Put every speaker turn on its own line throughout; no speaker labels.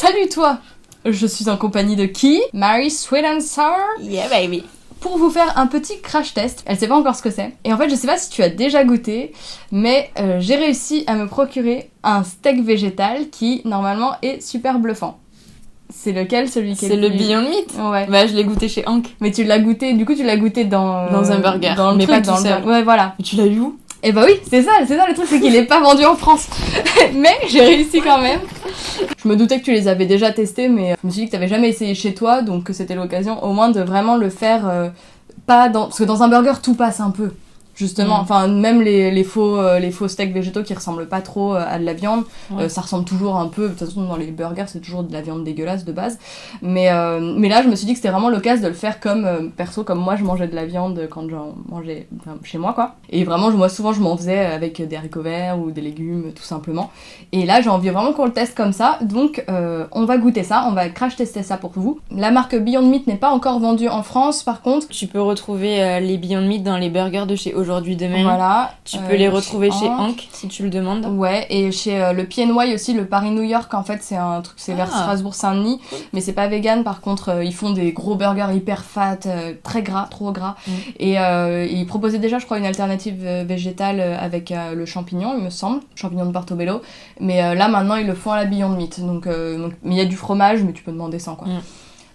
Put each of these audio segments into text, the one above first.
Salut toi! Je suis en compagnie de qui? Mary Sweet and Sour?
Yeah baby!
Pour vous faire un petit crash test. Elle sait pas encore ce que c'est. Et en fait, je sais pas si tu as déjà goûté, mais j'ai réussi à me procurer un steak végétal qui, normalement, est super bluffant. C'est lequel, celui qui est
C'est le Beyond Meat?
Ouais.
Bah, je l'ai goûté chez Hank.
Mais tu l'as goûté, du coup, tu l'as goûté dans
un burger.
Dans le
Mais
truc,
pas
dans
tout
le
seul.
Ouais, voilà.
Mais tu l'as eu où?
Et bah oui, c'est ça le truc, c'est qu'il est pas vendu en France. Mais j'ai réussi quand même. Je me doutais que tu les avais déjà testés, mais je me suis dit que t'avais jamais essayé chez toi, donc que c'était l'occasion au moins de vraiment le faire pas dans... Parce que dans un burger, tout passe un peu. Justement, enfin même les faux steaks végétaux qui ressemblent pas trop à de la viande, ça ressemble toujours un peu, de toute façon dans les burgers c'est toujours de la viande dégueulasse de base, mais là je me suis dit que c'était vraiment l'occasion de le faire comme, perso, comme moi je mangeais de la viande quand j'en mangeais chez moi quoi, et vraiment moi souvent je m'en faisais avec des haricots verts ou des légumes tout simplement, et là j'ai envie vraiment qu'on le teste comme ça, donc on va goûter ça, on va crash tester ça pour vous. La marque Beyond Meat n'est pas encore vendue en France par contre.
Tu peux retrouver les Beyond Meat dans les burgers de chez Aujourd'hui Demain.
Voilà.
Tu peux les retrouver chez Hank si tu le demandes.
Ouais, et chez le PNY aussi, le Paris-New York, en fait, c'est un truc, c'est vers Strasbourg-Saint-Denis, mais c'est pas vegan, par contre, ils font des gros burgers hyper fat, très gras, trop gras, et ils proposaient déjà, je crois, une alternative végétale avec le champignon, il me semble, champignon de Portobello, mais là, maintenant, ils le font à la Beyond Meat, donc mais il y a du fromage, mais tu peux demander sans, quoi.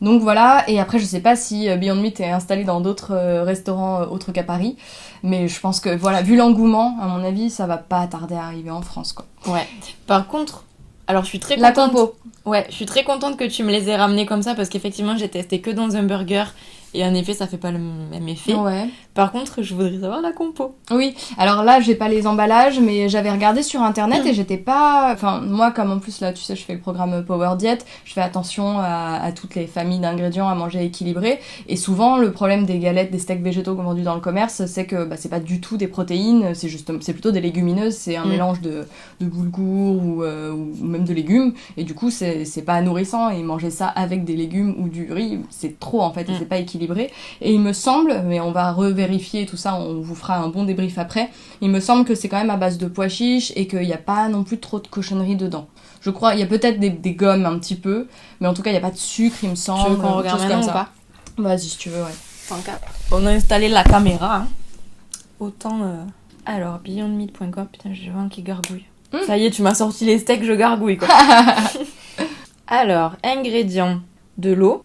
Donc voilà, et après je sais pas si Beyond Meat est installé dans d'autres restaurants autres qu'à Paris, mais je pense que voilà, vu l'engouement, à mon avis, ça va pas tarder à arriver en France quoi.
Ouais. Par contre, alors je suis très
la
contente.
compo.
Ouais, je suis très contente que tu me les aies ramenés comme ça parce qu'effectivement j'ai testé que dans un burger et en effet ça fait pas le même effet.
Ouais.
Par contre, je voudrais savoir la compo.
Oui, alors là j'ai pas les emballages, mais j'avais regardé sur internet et j'étais pas... Enfin, moi comme en plus là tu sais je fais le programme Power Diet, je fais attention à toutes les familles d'ingrédients à manger équilibré, et souvent le problème des galettes, des steaks végétaux vendus dans le commerce, c'est que c'est pas du tout des protéines, c'est plutôt des légumineuses, c'est un mélange de boulgour ou même de légumes, et du coup c'est pas nourrissant, et manger ça avec des légumes ou du riz, c'est trop en fait, et c'est pas équilibré. Et il me semble, mais on va revérifier tout ça, on vous fera un bon débrief après, il me semble que c'est quand même à base de pois chiches et qu'il n'y a pas non plus trop de cochonneries dedans. Je crois, il y a peut-être des gommes un petit peu, mais en tout cas il n'y a pas de sucre il me semble.
Tu veux qu'on regarde maintenant ou pas?
Vas-y si tu veux, ouais.
Tant qu'à. On a installé la caméra, hein. Autant... Alors, beyondmeat.com, putain j'ai vois un qui gargouille. Ça y est, tu m'as sorti les steaks, je gargouille quoi. Alors, ingrédients. De l'eau,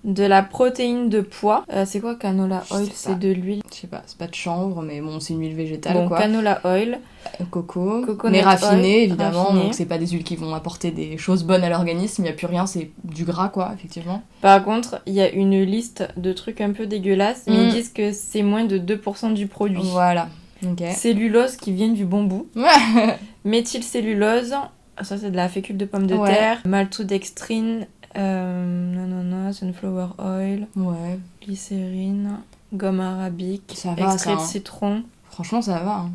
de la protéine de pois. C'est quoi canola oil? C'est de l'huile.
Je sais pas, c'est pas de chanvre, mais bon, c'est une huile végétale
bon,
quoi.
Canola oil.
Coco,
Coconut
mais raffiné
oil,
évidemment,
raffiné.
donc c'est pas des huiles qui vont apporter des choses bonnes à l'organisme, il y a plus rien, c'est du gras quoi, effectivement.
Par contre, il y a une liste de trucs un peu dégueulasses, mais ils disent que c'est moins de 2% du produit.
Voilà, ok.
Cellulose qui vient du bambou. Méthylcellulose, ça c'est de la fécule de pomme de terre. Maltodextrine, sunflower oil, glycérine, gomme arabique, extrait de citron.
Franchement, ça va. Hein.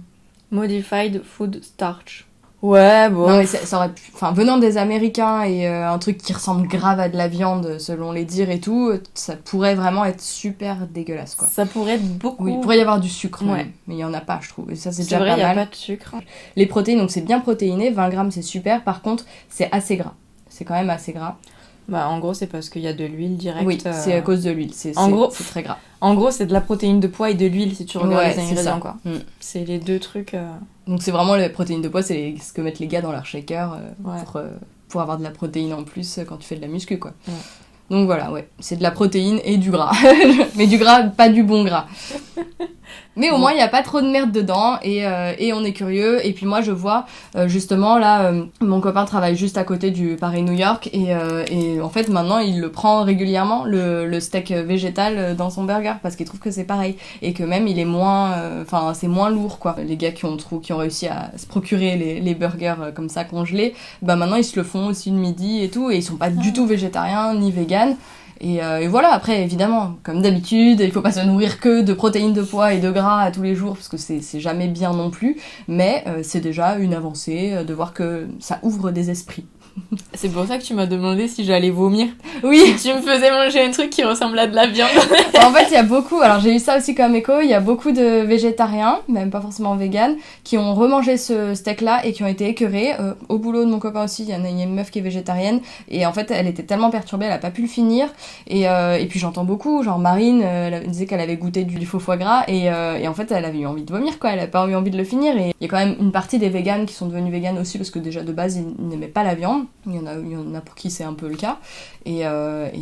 Modified food starch. Ouais, bon.
Non, mais ça aurait pu... Enfin, venant des Américains et un truc qui ressemble grave à de la viande, selon les dires et tout, ça pourrait vraiment être super dégueulasse, quoi.
Ça pourrait être beaucoup...
Oui, il pourrait y avoir du sucre, même, mais il y en a pas, je trouve. Et ça, c'est déjà
vrai,
pas mal.
C'est vrai, il n'y a pas de sucre.
Les protéines, donc c'est bien protéiné, 20 grammes, c'est super. Par contre, c'est assez gras. C'est quand même assez gras.
Bah, en gros, c'est parce qu'il y a de l'huile directe.
Oui, c'est à cause de l'huile. C'est très gras.
En gros, c'est de la protéine de pois et de l'huile, si tu regardes les ingrédients, quoi.
C'est
les deux trucs...
Donc c'est vraiment les protéines de pois, c'est ce que mettent les gars dans leur shaker pour avoir de la protéine en plus quand tu fais de la muscu, quoi. Ouais. Donc voilà, c'est de la protéine et du gras. Mais du gras, pas du bon gras. Mais au moins, il n'y a pas trop de merde dedans et on est curieux. Et puis moi, je vois, justement, là, mon copain travaille juste à côté du Paris-New York et en fait, maintenant, il le prend régulièrement, le steak végétal dans son burger parce qu'il trouve que c'est pareil et que même, il est moins... Enfin, c'est moins lourd, quoi. Les gars qui ont réussi à se procurer les burgers comme ça congelés, bah maintenant, ils se le font aussi le midi et tout et ils sont pas du tout végétariens ni véganes. Et voilà, après, évidemment, comme d'habitude, il faut pas se nourrir que de protéines de pois et de gras à tous les jours, parce que c'est jamais bien non plus, mais c'est déjà une avancée de voir que ça ouvre des esprits.
C'est pour ça que tu m'as demandé si j'allais vomir.
Oui.
Tu me faisais manger un truc qui ressemble à de la viande.
En fait, il y a beaucoup, alors j'ai eu ça aussi comme écho, il y a beaucoup de végétariens, même pas forcément véganes, qui ont remangé ce steak-là et qui ont été écœurés. Au boulot de mon copain aussi, il y a une meuf qui est végétarienne, et en fait, elle était tellement perturbée, elle a pas pu le finir. Et puis j'entends beaucoup, genre Marine, elle disait qu'elle avait goûté du faux foie gras, et en fait, elle avait eu envie de vomir, quoi, elle a pas eu envie de le finir. Et il y a quand même une partie des véganes qui sont devenus véganes aussi, parce que déjà de base, ils n'aimaient pas la viande. Il y en a pour qui c'est un peu le cas. Et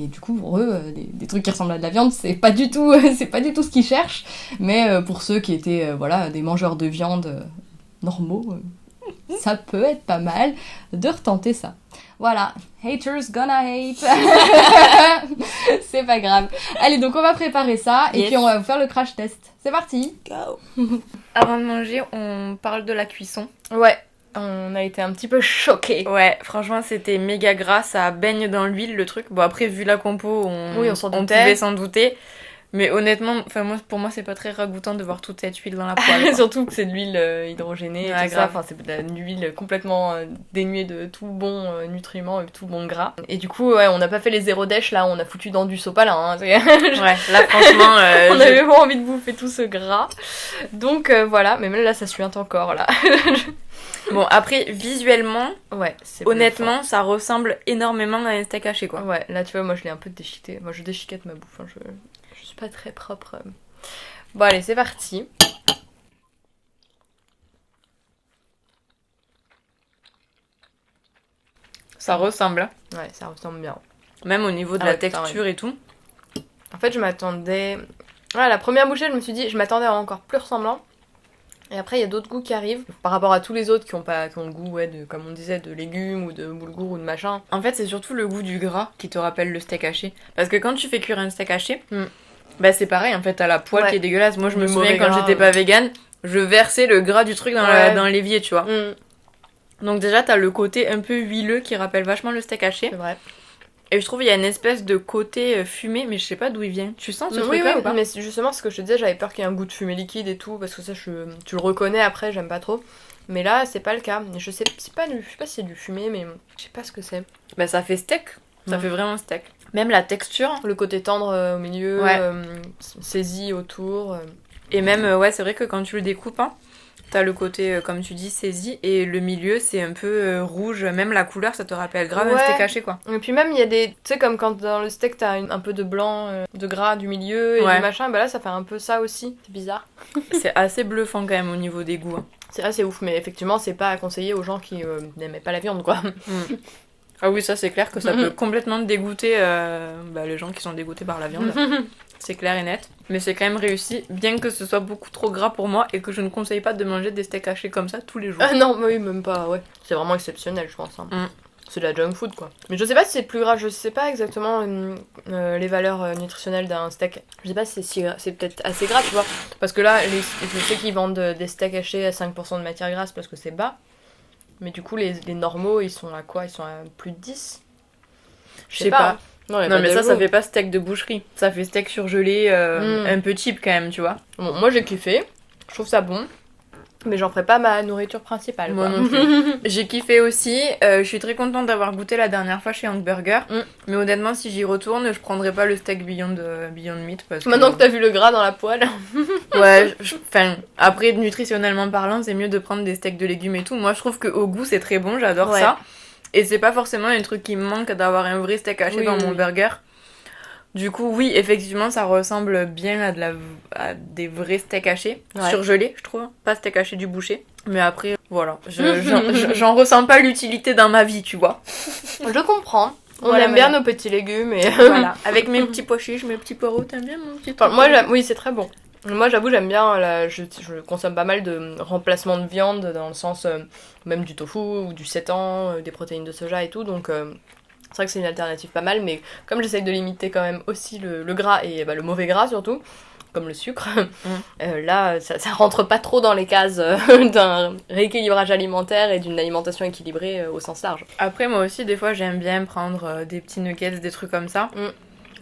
du coup, pour eux, des trucs qui ressemblent à de la viande, c'est pas du tout ce qu'ils cherchent. Mais pour ceux qui étaient voilà, des mangeurs de viande normaux, ça peut être pas mal de retenter ça. Voilà, haters gonna hate. C'est pas grave. Allez, donc on va préparer ça et puis on va vous faire le crash test. C'est parti.
Go. Avant de manger, on parle de la cuisson.
Ouais. On a été un petit peu choqués.
Ouais, franchement, c'était méga gras, ça baigne dans l'huile le truc. Bon, après, vu la compo, on pouvait s'en douter. Mais honnêtement, pour moi, c'est pas très ragoûtant de voir toute cette huile dans la poêle.
Surtout que c'est de l'huile hydrogénée,
ouais,
tout ça. Enfin, c'est de l'huile complètement dénuée de tout bon nutriments et tout bon gras. Et du coup, ouais, on n'a pas fait les zéro dèche là, on a foutu dans du sopalin. Hein.
Ouais, là, franchement,
on avait vraiment envie de bouffer tout ce gras. Donc voilà, mais même là, ça suinte encore là.
Bon, après, visuellement,
ouais, c'est
honnêtement,
bluffant.
ça ressemble énormément à un steak haché, quoi.
Ouais, là, tu vois, moi, je l'ai un peu déchiqueté. Moi, je déchiquette ma bouffe. Hein. Je suis pas très propre. Bon, allez, c'est parti.
Ça ressemble, hein.
Ouais, ça ressemble bien.
Même au niveau de la texture et tout.
En fait, je m'attendais... Ouais, la première bouchée, je me suis dit, je m'attendais à encore plus ressemblant. Et après, il y a d'autres goûts qui arrivent, par rapport à tous les autres qui ont le goût, ouais, comme on disait, de légumes ou de boulgour ou de machin.
En fait, c'est surtout le goût du gras qui te rappelle le steak haché. Parce que quand tu fais cuire un steak haché, bah c'est pareil, en fait, t'as la poêle qui est dégueulasse. Moi, je me souviens, quand j'étais pas végane, je versais le gras du truc dans l'évier, tu vois. Donc déjà, t'as le côté un peu huileux qui rappelle vachement le steak haché.
C'est vrai.
Et je trouve qu'il y a une espèce de côté fumé, mais je sais pas d'où il vient. Tu sens ce truc-là ou pas?
Mais justement, ce que je te disais, j'avais peur qu'il y ait un goût de fumée liquide et tout, parce que ça, tu le reconnais après, j'aime pas trop. Mais là, c'est pas le cas. Je sais pas si c'est du fumé, mais je sais pas ce que c'est.
Bah ça fait steak. Ça fait vraiment steak. Même la texture.
Le côté tendre au milieu, saisi autour.
Et même, ouais, c'est vrai que quand tu le découpes, hein, t'as le côté, comme tu dis, saisi, et le milieu, c'est un peu rouge. Même la couleur, ça te rappelle grave un steak haché, quoi.
Et puis même, il y a des... Tu sais, comme quand dans le steak, t'as un peu de blanc, de gras du milieu et du machin, bah là, ça fait un peu ça aussi. C'est bizarre.
C'est assez bluffant, quand même, au niveau des goûts. Hein.
C'est assez ouf, mais effectivement, c'est pas à conseiller aux gens qui n'aimaient pas la viande, quoi.
Ah oui, ça, c'est clair que ça peut complètement dégoûter les gens qui sont dégoûtés par la viande. C'est clair et net. Mais c'est quand même réussi, bien que ce soit beaucoup trop gras pour moi et que je ne conseille pas de manger des steaks hachés comme ça tous les jours.
Non, oui, même pas, ouais. C'est vraiment exceptionnel, je pense. Hein. C'est de la junk food, quoi. Mais je sais pas si c'est plus gras, je sais pas exactement les valeurs nutritionnelles d'un steak. Je sais pas si c'est peut-être assez gras, tu vois. Parce que là, je sais qu'ils vendent des steaks hachés à 5% de matière grasse parce que c'est bas. Mais du coup, les normaux, ils sont à quoi? Ils sont à plus de 10?
Je sais pas.
Non,
mais ça fait pas steak de boucherie. Ça fait steak surgelé, un peu cheap quand même, tu vois.
Bon, moi j'ai kiffé. Je trouve ça bon. Mais j'en ferai pas ma nourriture principale.
Moi non plus. J'ai kiffé aussi. Je suis très contente d'avoir goûté la dernière fois chez Hank Burger. Mais honnêtement, si j'y retourne, je prendrai pas le steak Beyond Meat. Parce que...
Maintenant que t'as vu le gras dans la poêle.
Ouais, après, nutritionnellement parlant, c'est mieux de prendre des steaks de légumes et tout. Moi, je trouve qu'au goût, c'est très bon. J'adore ça. Et c'est pas forcément un truc qui me manque d'avoir un vrai steak haché dans mon burger. Du coup, oui, effectivement, ça ressemble bien à des vrais steaks hachés. Surgelés, je trouve. Pas steak haché du boucher. Mais après, voilà. J'en ressens pas l'utilité dans ma vie, tu vois.
Je comprends. On aime bien nos petits légumes. Et
voilà. Avec mes petits pois chiches, mes petits poireaux, t'aimes bien mon petit poireau?
Moi, oui, c'est très bon. Moi, j'avoue, j'aime bien, je consomme pas mal de remplacements de viande, dans le sens même du tofu ou du seitan, des protéines de soja et tout, donc c'est vrai que c'est une alternative pas mal, mais comme j'essaye de limiter quand même aussi le gras, et le mauvais gras surtout, comme le sucre, là, ça rentre pas trop dans les cases d'un rééquilibrage alimentaire et d'une alimentation équilibrée au sens large.
Après, moi aussi, des fois, j'aime bien prendre des petits nuggets, des trucs comme ça.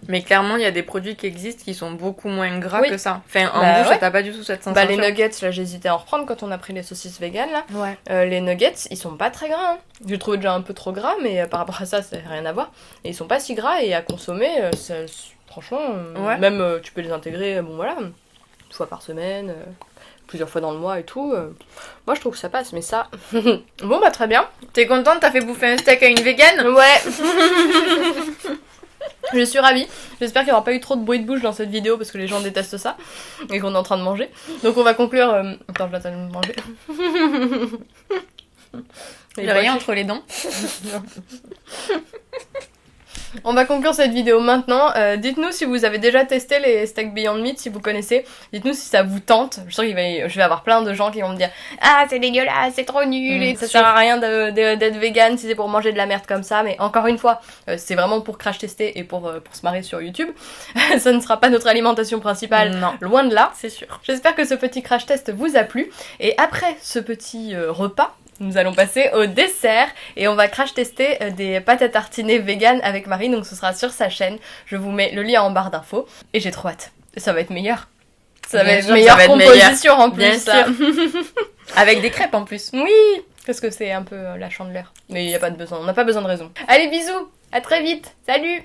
Mais clairement, il y a des produits qui existent qui sont beaucoup moins gras
Oui.
que ça. Enfin, en
Bah
bouche,
ouais.
t'as pas du tout cette
Bah
sensation.
les nuggets, là j'hésitais à en reprendre quand on a pris les saucisses véganes là.
Ouais.
Les nuggets, ils sont pas très gras. Hein. Je les trouvais déjà un peu trop gras, mais par rapport à ça, ça n'a rien à voir. Et ils sont pas si gras et à consommer, franchement,
Ouais.
même tu peux les intégrer, bon voilà, une fois par semaine, plusieurs fois dans le mois et tout. Moi je trouve que ça passe, mais ça. Bon bah très bien.
T'es contente, t'as fait bouffer un steak à une végane?
Ouais. Je suis ravie. J'espère qu'il n'y aura pas eu trop de bruit de bouche dans cette vidéo parce que les gens détestent ça et qu'on est en train de manger. Donc on va conclure. Attends, je vais attendre de manger.
J'ai rien entre les dents.
On va conclure cette vidéo maintenant. Dites-nous si vous avez déjà testé les steaks Beyond Meat, si vous connaissez. Dites-nous si ça vous tente. Je sens je vais avoir plein de gens qui vont me dire « Ah, c'est dégueulasse, c'est trop nul, et ça sert à rien d'être vegan si c'est pour manger de la merde comme ça. » Mais encore une fois, c'est vraiment pour crash tester et pour se marrer sur YouTube. Ça ne sera pas notre alimentation principale.
Non.
Loin de là.
C'est sûr.
J'espère que ce petit crash test vous a plu. Et après ce petit repas, nous allons passer au dessert et on va crash tester des pâtes à tartiner vegan avec Marie, donc ce sera sur sa chaîne. Je vous mets le lien en barre d'infos et j'ai trop hâte. Ça va être meilleur. Ça va être meilleure composition en plus.
Bien
ça.
Avec des crêpes en plus.
Oui, parce que c'est un peu la chandeleur. Mais il n'y a pas de besoin, on n'a pas besoin de raison. Allez, bisous, à très vite, salut!